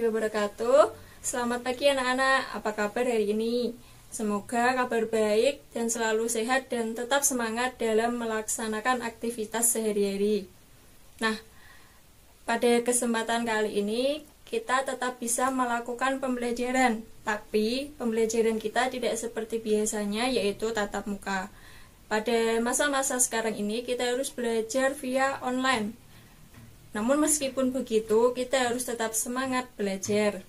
warahmatullahi wabarakatuh. Selamat pagi anak-anak, apa kabar hari ini? Semoga kabar baik dan selalu sehat dan tetap semangat dalam melaksanakan aktivitas sehari-hari. Nah, pada kesempatan kali ini kita tetap bisa melakukan pembelajaran, tapi pembelajaran kita tidak seperti biasanya, yaitu tatap muka. Pada masa-masa sekarang ini kita harus belajar via online. Namun meskipun begitu, kita harus tetap semangat belajar.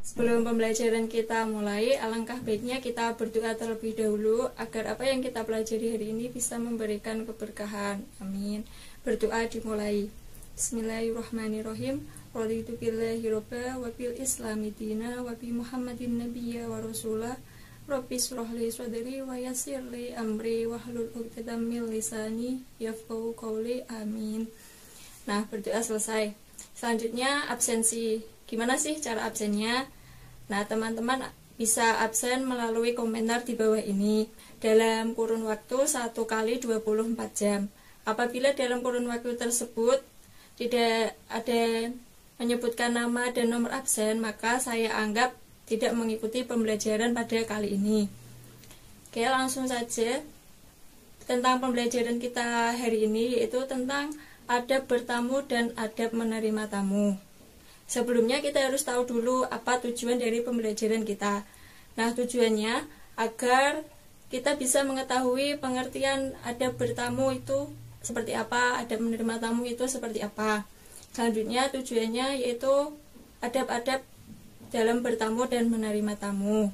Sebelum pembelajaran kita mulai, alangkah baiknya kita berdoa terlebih dahulu agar apa yang kita pelajari hari ini bisa memberikan keberkahan. Amin. Berdoa dimulai. Bismillahirrahmanirrahim. Raditu billahi robba wa bil islami dina wa bi Muhammadin nabiyya wa rasulah. Rabbi shrah li sadri wa yassir li amri wahlul 'uqdatam min lisani yafqahu qawli. Amin. Nah, berdoa selesai. Selanjutnya absensi. Gimana sih cara absennya? Nah, teman-teman bisa absen melalui komentar di bawah ini dalam kurun waktu 1 kali 24 jam. Apabila dalam kurun waktu tersebut tidak ada menyebutkan nama dan nomor absen, maka saya anggap tidak mengikuti pembelajaran pada kali ini. Oke, langsung saja tentang pembelajaran kita hari ini, yaitu tentang adab bertamu dan adab menerima tamu. Sebelumnya kita harus tahu dulu apa tujuan dari pembelajaran kita. Nah, tujuannya agar kita bisa mengetahui pengertian adab bertamu itu seperti apa, adab menerima tamu itu seperti apa. Selanjutnya tujuannya yaitu adab-adab dalam bertamu dan menerima tamu.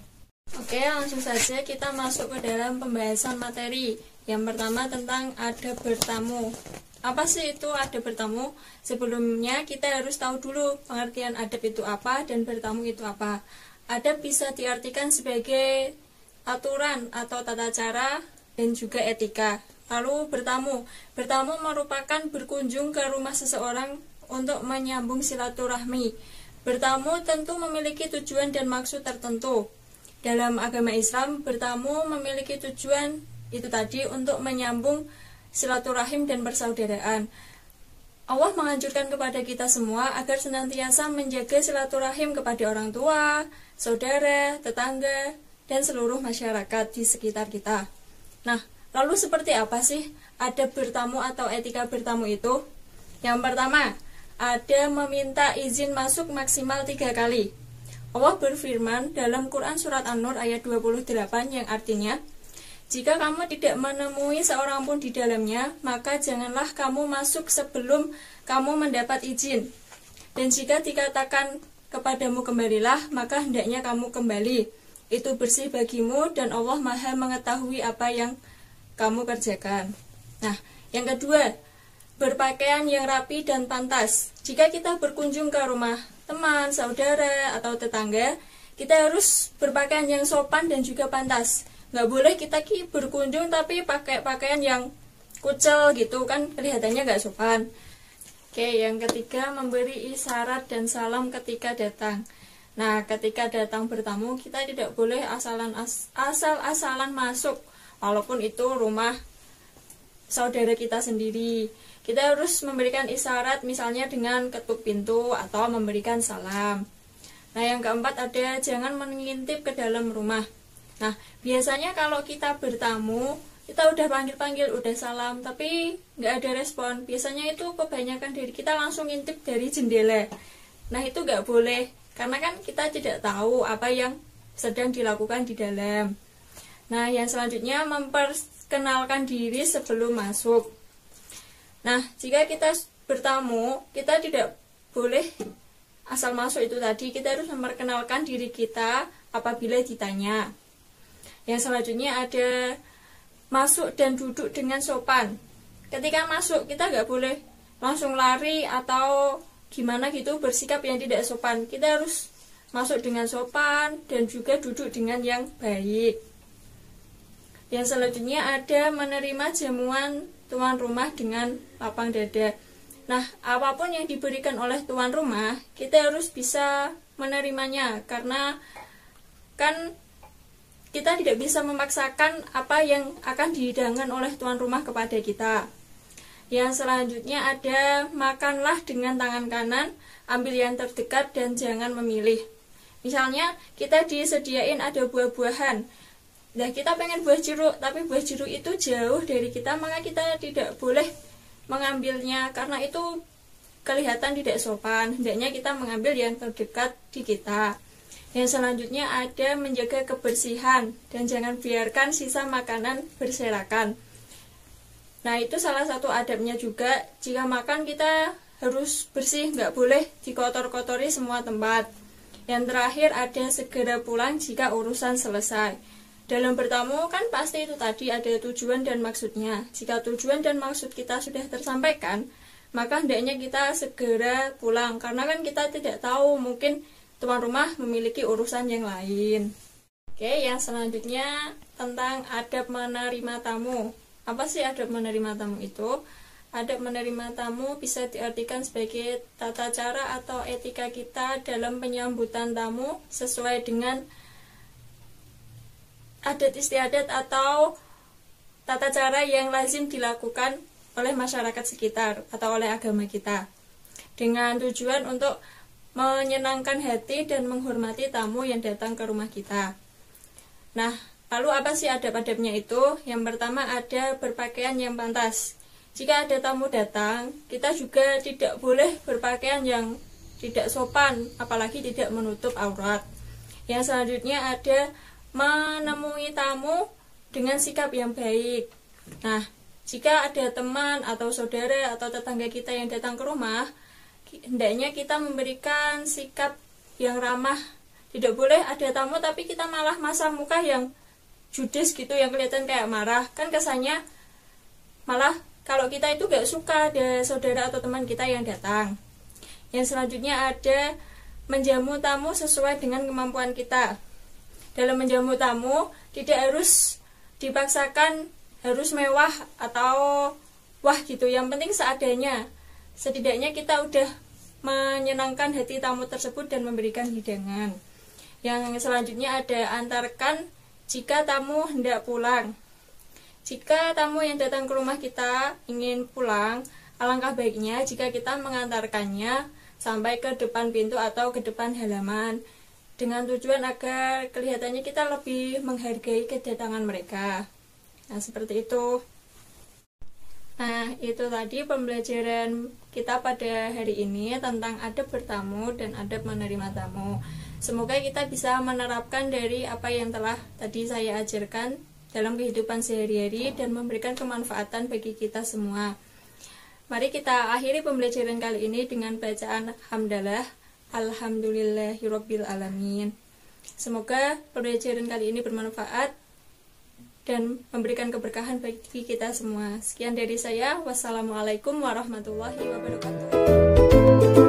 Oke, langsung saja kita masuk ke dalam pembahasan materi. Yang pertama tentang adab bertamu. Apa sih itu adab bertamu? Sebelumnya kita harus tahu dulu pengertian adab itu apa dan bertamu itu apa. Adab bisa diartikan sebagai aturan atau tata cara dan juga etika. Lalu bertamu. Bertamu merupakan berkunjung ke rumah seseorang untuk menyambung silaturahmi. Bertamu tentu memiliki tujuan dan maksud tertentu. Dalam agama Islam, bertamu memiliki tujuan itu tadi untuk menyambung silaturahim dan persaudaraan. Allah menganjurkan kepada kita semua agar senantiasa menjaga silaturahim kepada orang tua, saudara, tetangga, dan seluruh masyarakat di sekitar kita. Nah, lalu seperti apa sih adab bertamu atau etika bertamu itu? Yang pertama, ada meminta izin masuk maksimal 3 kali. Allah berfirman dalam Quran Surat An-Nur ayat 28 yang artinya, jika kamu tidak menemui seorang pun di dalamnya, maka janganlah kamu masuk sebelum kamu mendapat izin. Dan jika dikatakan kepadamu kembalilah, maka hendaknya kamu kembali. Itu bersih bagimu dan Allah Maha mengetahui apa yang kamu kerjakan. Nah, yang kedua, berpakaian yang rapi dan pantas. Jika kita berkunjung ke rumah teman, saudara, atau tetangga, kita harus berpakaian yang sopan dan juga pantas. Nggak boleh kita berkunjung tapi pakai pakaian yang kucel gitu, kan kelihatannya nggak sopan. Oke, yang ketiga, memberi isyarat dan salam ketika datang. Nah, ketika datang bertamu, kita tidak boleh asal-asalan masuk, walaupun itu rumah saudara kita sendiri. Kita harus memberikan isyarat, misalnya dengan ketuk pintu atau memberikan salam. Nah, yang keempat ada jangan mengintip ke dalam rumah. Nah, biasanya kalau kita bertamu, kita udah panggil-panggil, udah salam, tapi nggak ada respon. Biasanya itu kebanyakan dari kita langsung ngintip dari jendela. Nah, itu nggak boleh, karena kan kita tidak tahu apa yang sedang dilakukan di dalam. Nah, yang selanjutnya memperkenalkan diri sebelum masuk. Nah, jika kita bertamu, kita tidak boleh asal masuk itu tadi. Kita harus memperkenalkan diri kita apabila ditanya. Yang selanjutnya ada masuk dan duduk dengan sopan. Ketika masuk, kita nggak boleh langsung lari atau gimana gitu, bersikap yang tidak sopan. Kita harus masuk dengan sopan dan juga duduk dengan yang baik. Yang selanjutnya ada menerima jamuan tuan rumah dengan lapang dada. Nah, apapun yang diberikan oleh tuan rumah, kita harus bisa menerimanya, karena kan kita tidak bisa memaksakan apa yang akan dihidangkan oleh tuan rumah kepada kita. Yang selanjutnya ada makanlah dengan tangan kanan, ambil yang terdekat dan jangan memilih. Misalnya kita disediain ada buah-buahan, nah kita pengen buah jeruk, tapi buah jeruk itu jauh dari kita, maka kita tidak boleh mengambilnya karena itu kelihatan tidak sopan. Hendaknya kita mengambil yang terdekat di kita. Yang selanjutnya ada menjaga kebersihan dan jangan biarkan sisa makanan berserakan. Nah, itu salah satu adabnya juga. Jika makan kita harus bersih, nggak boleh dikotor-kotori semua tempat. Yang terakhir ada segera pulang jika urusan selesai. Dalam bertamu kan pasti itu tadi ada tujuan dan maksudnya. Jika tujuan dan maksud kita sudah tersampaikan, maka hendaknya kita segera pulang. Karena kan kita tidak tahu, mungkin tuan rumah memiliki urusan yang lain. Oke, yang selanjutnya tentang adab menerima tamu. Apa sih adab menerima tamu itu? Adab menerima tamu bisa diartikan sebagai tata cara atau etika kita dalam penyambutan tamu sesuai dengan adat istiadat atau tata cara yang lazim dilakukan oleh masyarakat sekitar atau oleh agama kita, dengan tujuan untuk menyenangkan hati dan menghormati tamu yang datang ke rumah kita. Nah, lalu apa sih adab-adabnya itu? Yang pertama ada berpakaian yang pantas. Jika ada tamu datang, kita juga tidak boleh berpakaian yang tidak sopan, apalagi tidak menutup aurat. Yang selanjutnya ada menemui tamu dengan sikap yang baik. Nah, jika ada teman atau saudara atau tetangga kita yang datang ke rumah, hendaknya kita memberikan sikap yang ramah. Tidak boleh ada tamu tapi kita malah masang muka yang judes gitu, yang kelihatan kayak marah. Kan kesannya malah kalau kita itu gak suka ada saudara atau teman kita yang datang. Yang selanjutnya ada menjamu tamu sesuai dengan kemampuan kita. Dalam menjamu tamu tidak harus dipaksakan harus mewah atau wah gitu, yang penting seadanya. Setidaknya kita udah menyenangkan hati tamu tersebut dan memberikan hidangan. Yang selanjutnya ada antarkan jika tamu hendak pulang. Jika tamu yang datang ke rumah kita ingin pulang, alangkah baiknya jika kita mengantarkannya sampai ke depan pintu atau ke depan halaman, dengan tujuan agar kelihatannya kita lebih menghargai kedatangan mereka. Nah, seperti itu. Nah, itu tadi pembelajaran kita pada hari ini tentang adab bertamu dan adab menerima tamu. Semoga kita bisa menerapkan dari apa yang telah tadi saya ajarkan dalam kehidupan sehari-hari dan memberikan kemanfaatan bagi kita semua. Mari kita akhiri pembelajaran kali ini dengan bacaan hamdalah. Alhamdulillahirabbil alamin. Semoga pembelajaran kali ini bermanfaat dan memberikan keberkahan bagi kita semua. Sekian dari saya. Wassalamualaikum warahmatullahi wabarakatuh.